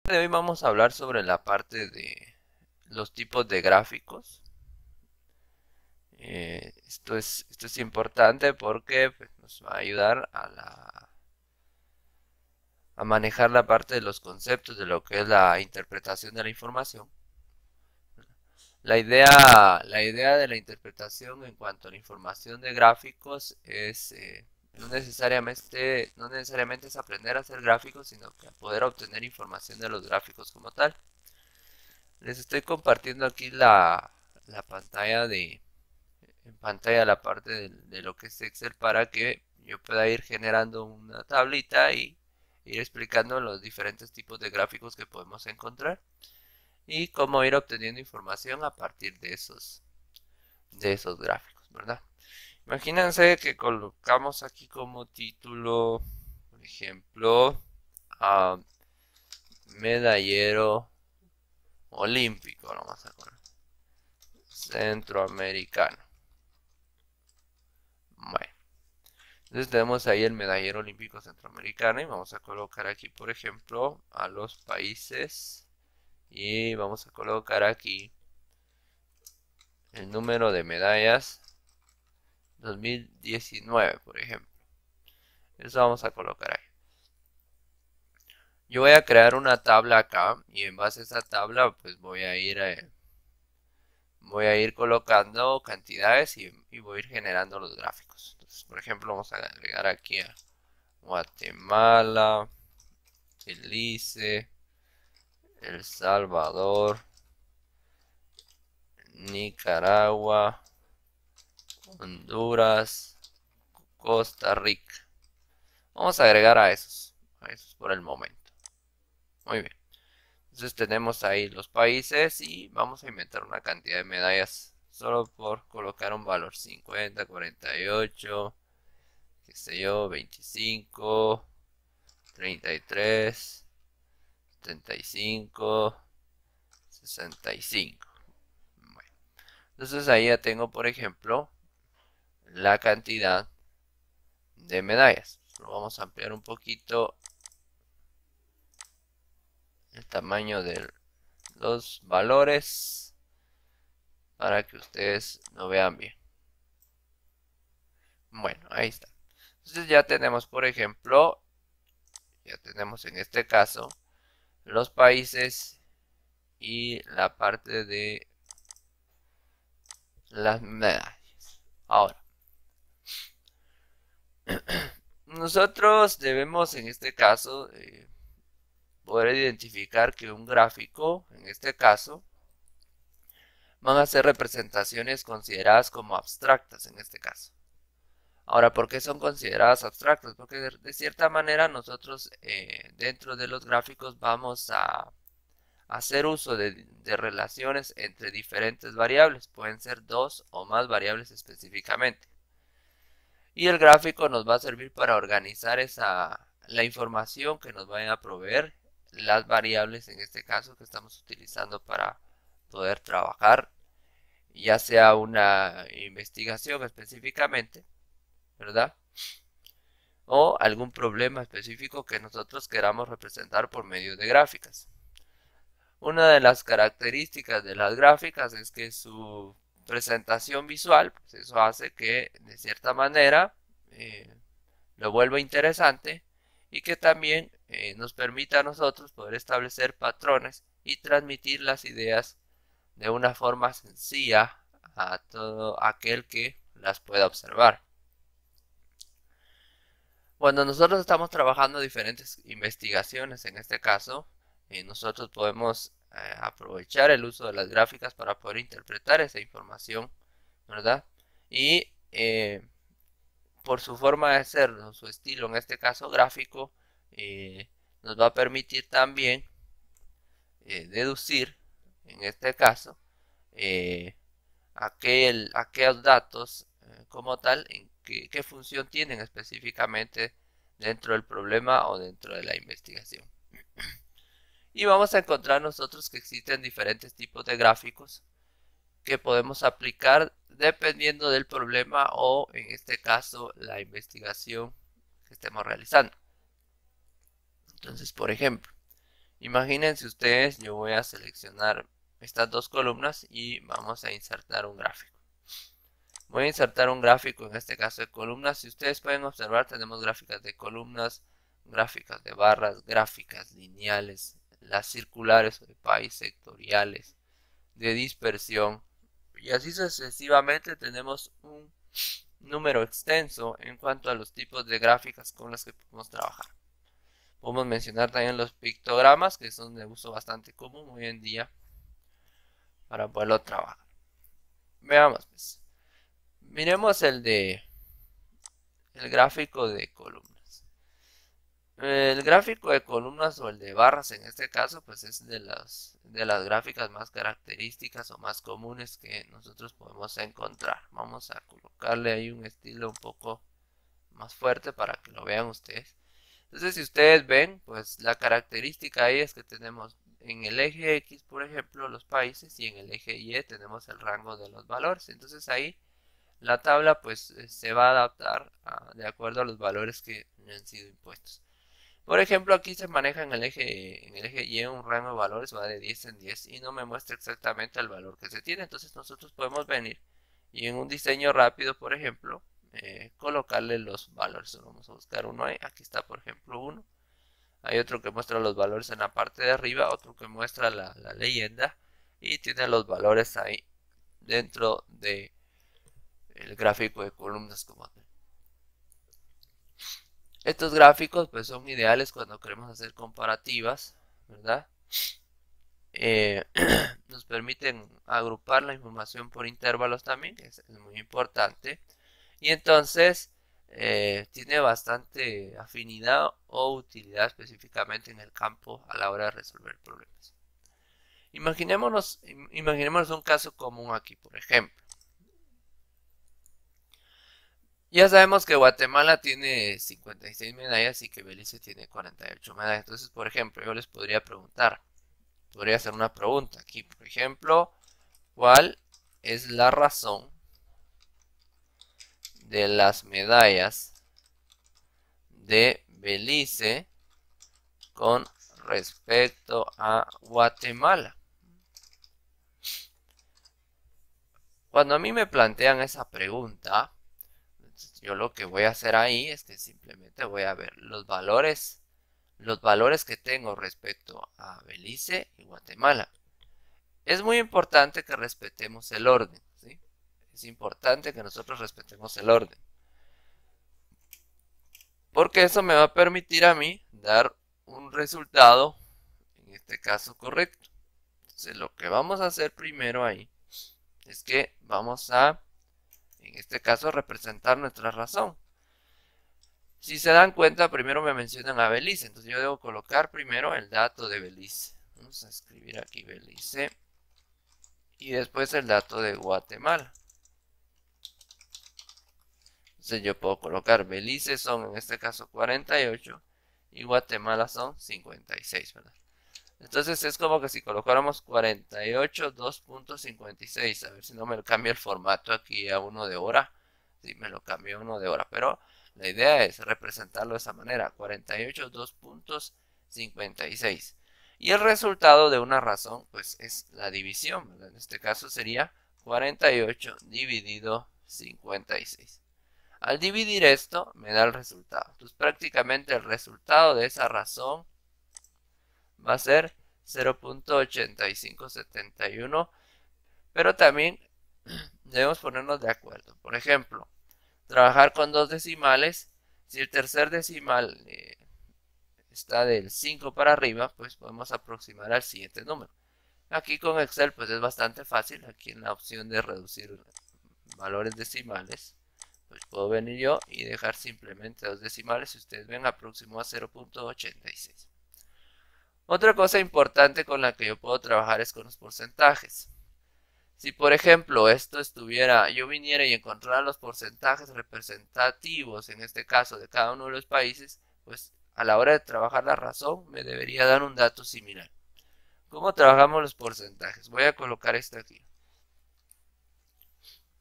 De hoy vamos a hablar sobre la parte de los tipos de gráficos. Esto es importante porque pues, nos va a ayudar a manejar la parte de los conceptos de lo que es la interpretación de la información. La idea de la interpretación en cuanto a la información de gráficos es no necesariamente es aprender a hacer gráficos, sino que poder obtener información de los gráficos como tal. Les estoy compartiendo aquí la pantalla en pantalla la parte de lo que es Excel para que yo pueda ir generando una tablita y ir explicando los diferentes tipos de gráficos que podemos encontrar y cómo ir obteniendo información a partir de esos gráficos, ¿verdad? Imagínense que colocamos aquí como título, por ejemplo, a medallero olímpico, vamos a poner, centroamericano. Bueno, entonces tenemos ahí el medallero olímpico centroamericano y vamos a colocar aquí, por ejemplo, a los países y vamos a colocar aquí el número de medallas 2019, por ejemplo. Eso vamos a colocar ahí. Yo voy a crear una tabla acá y en base a esa tabla pues voy a ir colocando cantidades y voy a ir generando los gráficos. Entonces, por ejemplo, vamos a agregar aquí a Guatemala, Belice, El Salvador, Nicaragua, Honduras, Costa Rica. Vamos a agregar a esos por el momento. Muy bien. Entonces tenemos ahí los países y vamos a inventar una cantidad de medallas solo por colocar un valor 50, 48, qué sé yo, 25, 33, 75, 65. Bueno, entonces ahí ya tengo, por ejemplo, la cantidad de medallas. Lo vamos a ampliar un poquito el tamaño de los valores para que ustedes lo vean bien. Bueno, ahí está. Entonces ya tenemos, por ejemplo, ya tenemos en este caso los países y la parte de las medallas. Ahora, nosotros debemos en este caso poder identificar que un gráfico, en este caso, van a ser representaciones consideradas como abstractas en este caso. Ahora, ¿por qué son consideradas abstractas? Porque de cierta manera nosotros dentro de los gráficos vamos a hacer uso de relaciones entre diferentes variables. Pueden ser dos o más variables específicamente. Y el gráfico nos va a servir para organizar la información que nos vayan a proveer las variables en este caso que estamos utilizando para poder trabajar, ya sea una investigación específicamente, ¿verdad? O algún problema específico que nosotros queramos representar por medio de gráficas. Una de las características de las gráficas es que su presentación visual, pues eso hace que de cierta manera lo vuelva interesante y que también nos permita a nosotros poder establecer patrones y transmitir las ideas de una forma sencilla a todo aquel que las pueda observar. Cuando nosotros estamos trabajando diferentes investigaciones, en este caso, nosotros podemos aprovechar el uso de las gráficas para poder interpretar esa información, ¿verdad? Y por su forma de ser, ¿no? Su estilo, en este caso gráfico, nos va a permitir también deducir, en este caso, eh, aquellos datos como tal, en qué función tienen específicamente dentro del problema o dentro de la investigación. Y vamos a encontrar nosotros que existen diferentes tipos de gráficos que podemos aplicar dependiendo del problema o en este caso la investigación que estemos realizando. Entonces, por ejemplo, Imagínense ustedes, yo voy a seleccionar estas dos columnas y vamos a insertar un gráfico. Voy a insertar un gráfico, en este caso de columnas. Si ustedes pueden observar, tenemos gráficas de columnas, gráficas de barras, gráficas lineales, las circulares o de país, sectoriales, de dispersión. Y así sucesivamente tenemos un número extenso en cuanto a los tipos de gráficas con las que podemos trabajar. Podemos mencionar también los pictogramas, que son de uso bastante común hoy en día para poderlo trabajar. Veamos pues. Miremos el gráfico de columnas. El gráfico de columnas o el de barras en este caso pues es de las gráficas más características o más comunes que nosotros podemos encontrar. Vamos a colocarle ahí un estilo un poco más fuerte para que lo vean ustedes. Entonces si ustedes ven pues la característica ahí es que tenemos en el eje X por ejemplo los países y en el eje Y tenemos el rango de los valores. Entonces ahí la tabla pues se va a adaptar de acuerdo a los valores que han sido impuestos. Por ejemplo, aquí se maneja en el eje Y un rango de valores, va de 10 en 10 y no me muestra exactamente el valor que se tiene. Entonces nosotros podemos venir y en un diseño rápido, por ejemplo, colocarle los valores. Vamos a buscar uno ahí. Aquí está, por ejemplo, uno. Hay otro que muestra los valores en la parte de arriba, otro que muestra la leyenda y tiene los valores ahí dentro de el gráfico de columnas como tal. Estos gráficos pues son ideales cuando queremos hacer comparativas, ¿verdad? Nos permiten agrupar la información por intervalos también, que es muy importante. Y entonces tiene bastante afinidad o utilidad específicamente en el campo a la hora de resolver problemas. Imaginémonos un caso común aquí, por ejemplo. Ya sabemos que Guatemala tiene 56 medallas y que Belice tiene 48 medallas. Entonces, por ejemplo, yo les podría preguntar, podría hacer una pregunta aquí, por ejemplo, ¿cuál es la razón de las medallas de Belice con respecto a Guatemala? Cuando a mí me plantean esa pregunta, yo lo que voy a hacer ahí es que simplemente voy a ver los valores que tengo respecto a Belice y Guatemala. Es muy importante que respetemos el orden, ¿sí? Es importante que nosotros respetemos el orden. Porque eso me va a permitir a mí dar un resultado, en este caso correcto. Entonces lo que vamos a hacer primero ahí es que vamos a, en este caso, representar nuestra razón. Si se dan cuenta, primero me mencionan a Belice, entonces yo debo colocar primero el dato de Belice. Vamos a escribir aquí Belice y después el dato de Guatemala. Entonces yo puedo colocar Belice son en este caso 48 y Guatemala son 56, ¿verdad? Entonces es como que si colocáramos 48 2.56, a ver si no me cambia el formato aquí a 1 de hora. Sí, me lo cambió a 1 de hora, pero la idea es representarlo de esa manera, 48 2.56. Y el resultado de una razón pues es la división, ¿verdad? En este caso sería 48 dividido 56. Al dividir esto me da el resultado. Entonces prácticamente el resultado de esa razón va a ser 0.8571, pero también debemos ponernos de acuerdo. Por ejemplo, trabajar con dos decimales. Si el tercer decimal está del 5 para arriba, pues podemos aproximar al siguiente número. Aquí con Excel pues es bastante fácil. Aquí en la opción de reducir valores decimales, pues puedo venir yo y dejar simplemente dos decimales. Si ustedes ven, aproximó a 0.86. Otra cosa importante con la que yo puedo trabajar es con los porcentajes. Si por ejemplo yo viniera y encontrara los porcentajes representativos, en este caso de cada uno de los países, pues a la hora de trabajar la razón me debería dar un dato similar. ¿Cómo trabajamos los porcentajes? Voy a colocar esto aquí.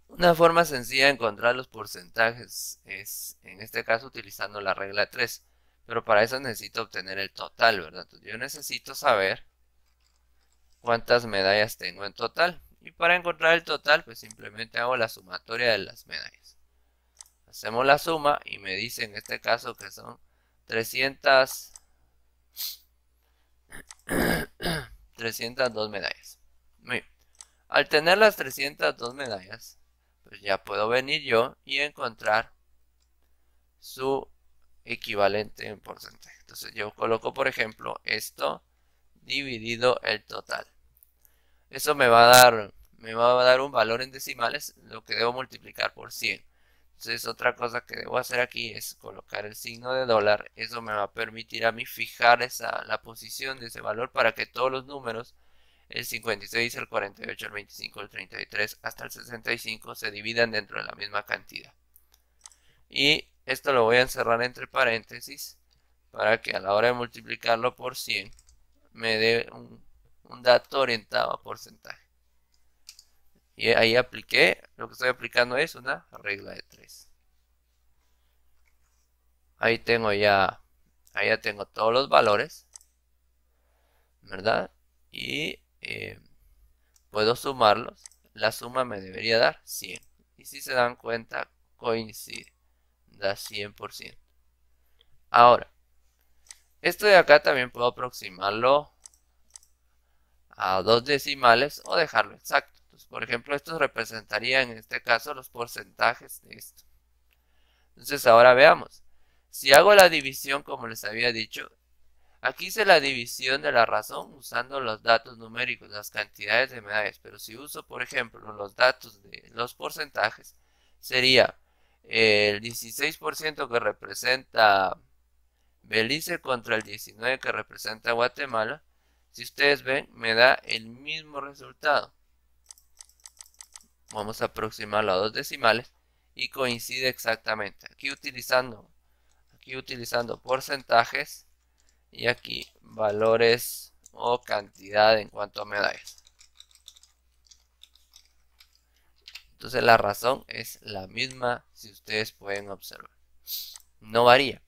Una forma sencilla de encontrar los porcentajes es, en este caso, utilizando la regla 3. pero para eso necesito obtener el total, ¿verdad? Entonces yo necesito saber cuántas medallas tengo en total. Y para encontrar el total, pues simplemente hago la sumatoria de las medallas. Hacemos la suma y me dice en este caso que son 302 medallas. Muy bien. Al tener las 302 medallas, pues ya puedo venir yo y encontrar su equivalente en porcentaje. Entonces yo coloco, por ejemplo, esto dividido el total. Eso me va a dar un valor en decimales, lo que debo multiplicar por 100. Entonces otra cosa que debo hacer aquí es colocar el signo de dólar. Eso me va a permitir a mí fijar la posición de ese valor para que todos los números, el 56, el 48, el 25, el 33 hasta el 65, se dividan dentro de la misma cantidad. Y esto lo voy a encerrar entre paréntesis para que a la hora de multiplicarlo por 100 me dé un dato orientado a porcentaje. Y ahí apliqué, lo que estoy aplicando es una regla de 3. Ahí tengo ya tengo todos los valores, ¿verdad? Y puedo sumarlos. La suma me debería dar 100. Y si se dan cuenta, coincide. Da 100%. Ahora, esto de acá también puedo aproximarlo a 2 decimales o dejarlo exacto. Entonces, por ejemplo, esto representaría en este caso los porcentajes de esto. Entonces, ahora veamos. Si hago la división como les había dicho, aquí hice la división de la razón usando los datos numéricos, las cantidades de medallas. Pero si uso, por ejemplo, los datos de los porcentajes, sería el 16% que representa Belice contra el 19% que representa Guatemala. Si ustedes ven, me da el mismo resultado. Vamos a aproximarlo a 2 decimales y coincide exactamente. Aquí utilizando porcentajes y aquí valores o cantidad en cuanto a medallas. Entonces la razón es la misma, si ustedes pueden observar. No varía.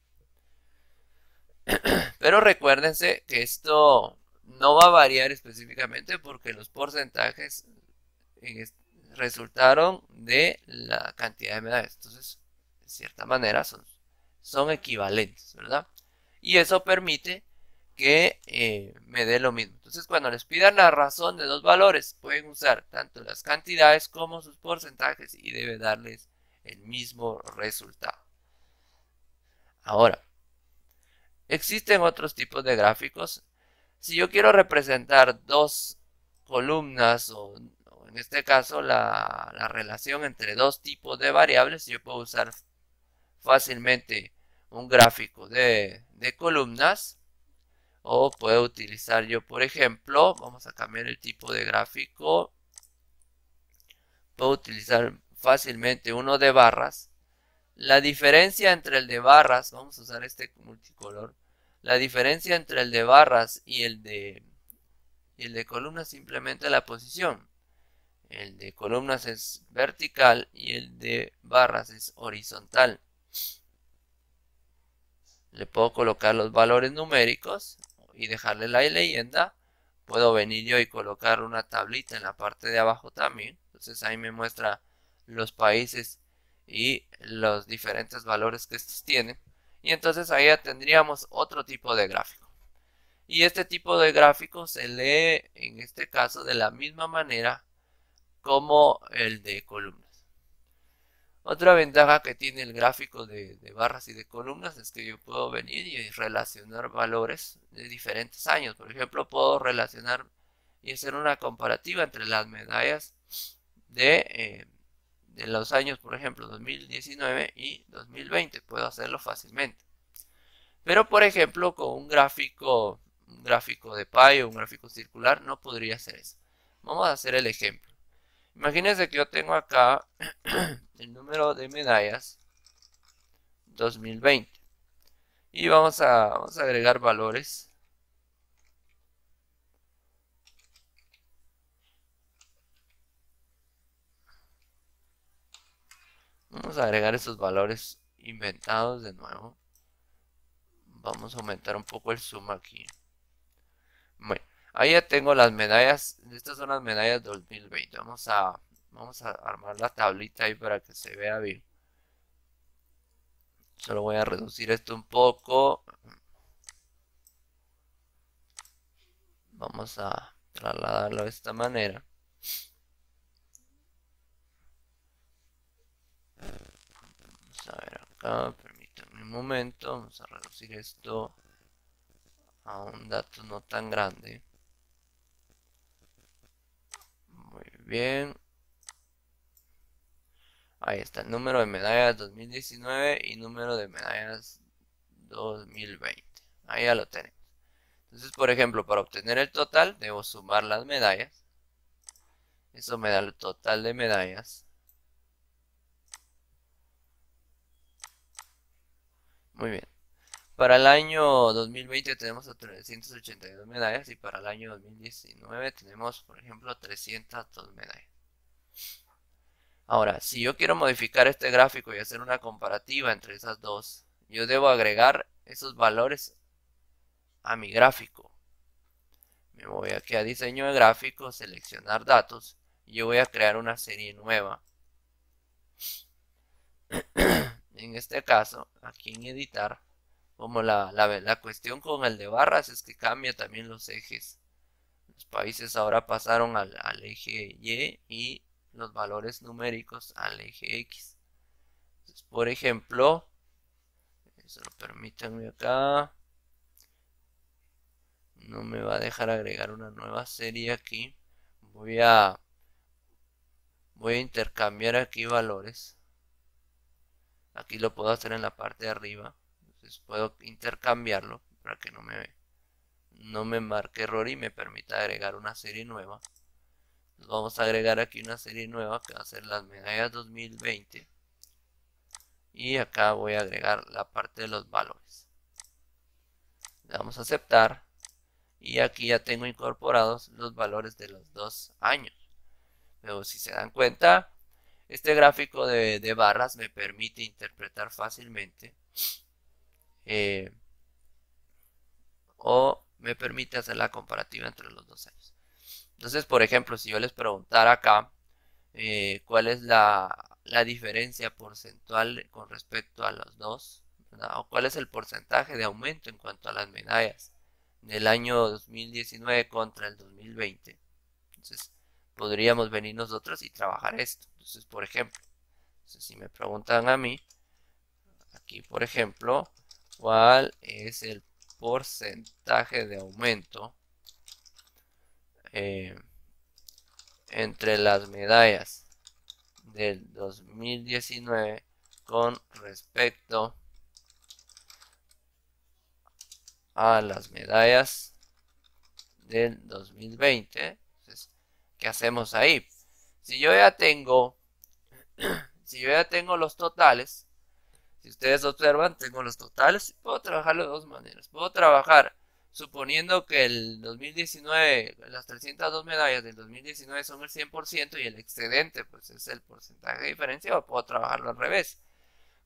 Pero recuérdense que esto no va a variar específicamente porque los porcentajes resultaron de la cantidad de medallas. Entonces, de cierta manera son equivalentes, ¿verdad? Y eso permite que me dé lo mismo. Entonces, cuando les pidan la razón de dos valores, pueden usar tanto las cantidades como sus porcentajes y debe darles el mismo resultado. Ahora, existen otros tipos de gráficos. Si yo quiero representar dos columnas o en este caso la relación entre dos tipos de variables, yo puedo usar fácilmente un gráfico de columnas o puedo utilizar yo, por ejemplo, vamos a cambiar el tipo de gráfico, puedo utilizar fácilmente uno de barras. La diferencia entre el de barras, vamos a usar este multicolor, la diferencia entre el de barras y el de columnas simplemente la posición. El de columnas es vertical y el de barras es horizontal. Le puedo colocar los valores numéricos y dejarle la leyenda. Puedo venir yo y colocar una tablita en la parte de abajo también. Entonces ahí me muestra los países y los diferentes valores que estos tienen. Y entonces ahí ya tendríamos otro tipo de gráfico. Y este tipo de gráfico se lee en este caso de la misma manera como el de columnas. Otra ventaja que tiene el gráfico de barras y de columnas es que yo puedo venir y relacionar valores de diferentes años. Por ejemplo, puedo relacionar y hacer una comparativa entre las medallas de los años, por ejemplo, 2019 y 2020. Puedo hacerlo fácilmente. Pero, por ejemplo, con un gráfico de pie o un gráfico circular, no podría hacer eso. Vamos a hacer el ejemplo. Imagínense que yo tengo acá el número de medallas 2020 y vamos a agregar valores. Vamos a agregar esos valores inventados de nuevo. Vamos a aumentar un poco el zoom aquí. Bueno, ahí ya tengo las medallas. Estas son las medallas 2020. Vamos a armar la tablita ahí para que se vea bien. Solo voy a reducir esto un poco. Vamos a trasladarlo de esta manera. Vamos a ver acá, permítanme un momento. Vamos a reducir esto a un dato no tan grande. Muy bien. Ahí está el número de medallas 2019 y número de medallas 2020. Ahí ya lo tenemos. Entonces, por ejemplo, para obtener el total, debo sumar las medallas. Eso me da el total de medallas. Muy bien. Para el año 2020 tenemos 382 medallas y para el año 2019 tenemos, por ejemplo, 302 medallas. Ahora, si yo quiero modificar este gráfico y hacer una comparativa entre esas dos, yo debo agregar esos valores a mi gráfico. Me voy aquí a diseño de gráficos, seleccionar datos y yo voy a crear una serie nueva. En este caso, aquí en editar, como la cuestión con el de barras es que cambia también los ejes. Los países ahora pasaron al eje Y y los valores numéricos al eje X. Entonces, por ejemplo, solo permítanme acá. No me va a dejar agregar una nueva serie aquí. Voy a intercambiar aquí valores. Aquí lo puedo hacer en la parte de arriba. Entonces puedo intercambiarlo para que no me marque error y me permita agregar una serie nueva. Entonces vamos a agregar aquí una serie nueva que va a ser las medallas 2020. Y acá voy a agregar la parte de los valores. Le damos a aceptar. Y aquí ya tengo incorporados los valores de los 2 años. Pero si se dan cuenta, este gráfico de barras me permite interpretar fácilmente o me permite hacer la comparativa entre los 2 años. Entonces, por ejemplo, si yo les preguntara acá cuál es la diferencia porcentual con respecto a los dos, ¿verdad? O cuál es el porcentaje de aumento en cuanto a las medallas del año 2019 contra el 2020. Entonces, podríamos venir nosotros y trabajar esto. Entonces, por ejemplo, si me preguntan a mí, aquí por ejemplo, ¿cuál es el porcentaje de aumento entre las medallas del 2019 con respecto a las medallas del 2020? Entonces, ¿qué hacemos ahí? Si yo ya tengo los totales, si ustedes observan, tengo los totales, puedo trabajarlo de dos maneras. Puedo trabajar suponiendo que el 2019, las 302 medallas del 2019 son el 100% y el excedente pues es el porcentaje de diferencia, o puedo trabajarlo al revés.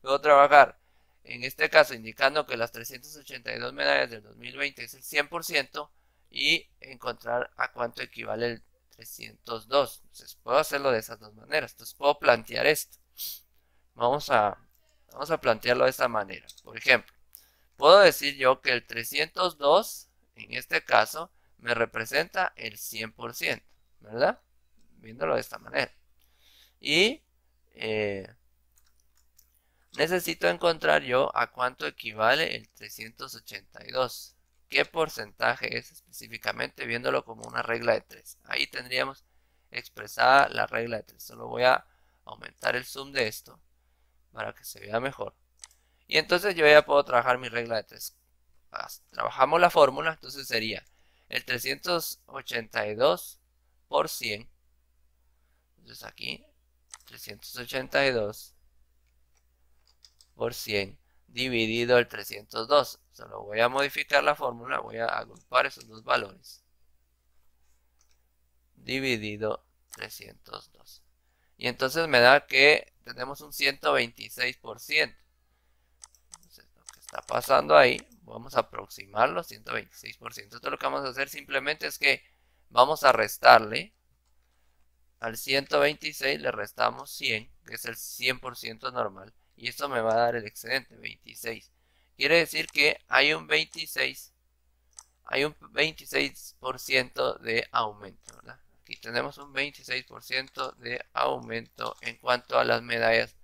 Puedo trabajar, en este caso, indicando que las 382 medallas del 2020 es el 100% y encontrar a cuánto equivale el 302. Entonces puedo hacerlo de esas dos maneras. Entonces puedo plantear esto. Vamos a plantearlo de esta manera. Por ejemplo, puedo decir yo que el 302, en este caso, me representa el 100%, ¿verdad? Viéndolo de esta manera. Y necesito encontrar yo a cuánto equivale el 382. ¿Qué porcentaje es específicamente? Viéndolo como una regla de 3. Ahí tendríamos expresada la regla de 3. Solo voy a aumentar el zoom de esto para que se vea mejor. Y entonces yo ya puedo trabajar mi regla de 3. Trabajamos la fórmula, entonces sería el 382 por 100. Entonces aquí 382 por 100 dividido el 302. Solo voy a modificar la fórmula, voy a agrupar esos dos valores. Dividido 302. Y entonces me da que tenemos un 126%. Entonces lo que está pasando ahí. Vamos a aproximarlo, 126%. Esto lo que vamos a hacer simplemente es que vamos a restarle al 126, le restamos 100, que es el 100% normal. Y esto me va a dar el excedente, 26. Quiere decir que hay un 26% de aumento, ¿verdad? Aquí tenemos un 26% de aumento en cuanto a las medallas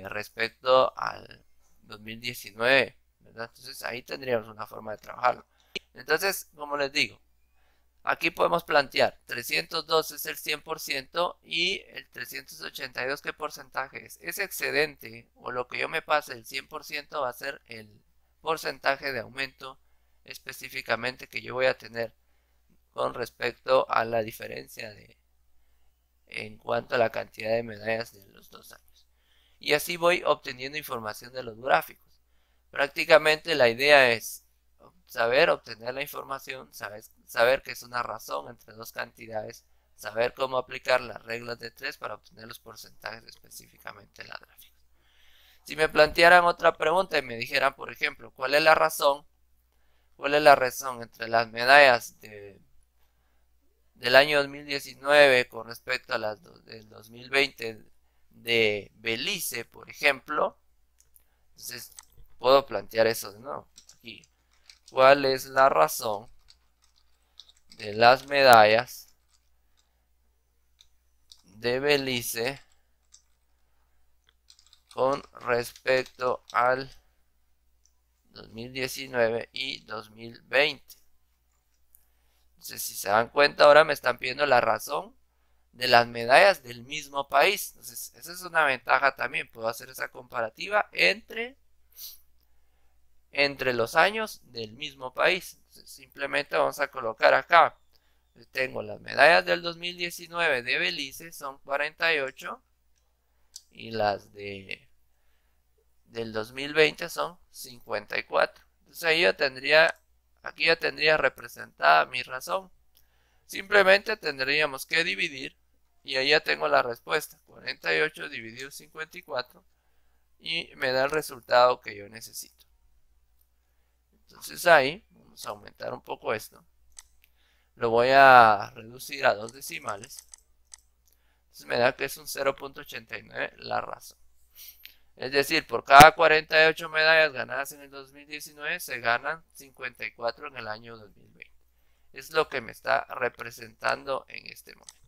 respecto al 2019, ¿verdad? Entonces ahí tendríamos una forma de trabajarlo. Entonces, como les digo, aquí podemos plantear 302 es el 100% y el 382 ¿qué porcentaje es? Ese excedente o lo que yo me pase el 100% va a ser el porcentaje de aumento específicamente que yo voy a tener con respecto a la diferencia en cuanto a la cantidad de medallas de los 2 años. Y así voy obteniendo información de los gráficos. Prácticamente la idea es saber obtener la información, saber que es una razón entre dos cantidades, saber cómo aplicar las reglas de 3 para obtener los porcentajes específicamente en la gráfica. Si me plantearan otra pregunta y me dijeran, por ejemplo, ¿cuál es la razón entre las medallas del año 2019 con respecto a las del 2020 de Belice, por ejemplo? Entonces puedo plantear eso de nuevo aquí. ¿Cuál es la razón de las medallas de Belice con respecto al 2019 y 2020? Entonces, si se dan cuenta, ahora me están pidiendo la razón de las medallas del mismo país. Entonces, esa es una ventaja también. Puedo hacer esa comparativa entre los años del mismo país. Entonces, simplemente vamos a colocar acá. Tengo las medallas del 2019 de Belice, son 48. Y las del 2020 son 54. Entonces ahí aquí ya tendría representada mi razón. Simplemente tendríamos que dividir. Y ahí ya tengo la respuesta. 48 dividido 54. Y me da el resultado que yo necesito. Entonces ahí, vamos a aumentar un poco esto. Lo voy a reducir a 2 decimales. Entonces me da que es un 0.89 la razón. Es decir, por cada 48 medallas ganadas en el 2019 se ganan 54 en el año 2020. Es lo que me está representando en este momento.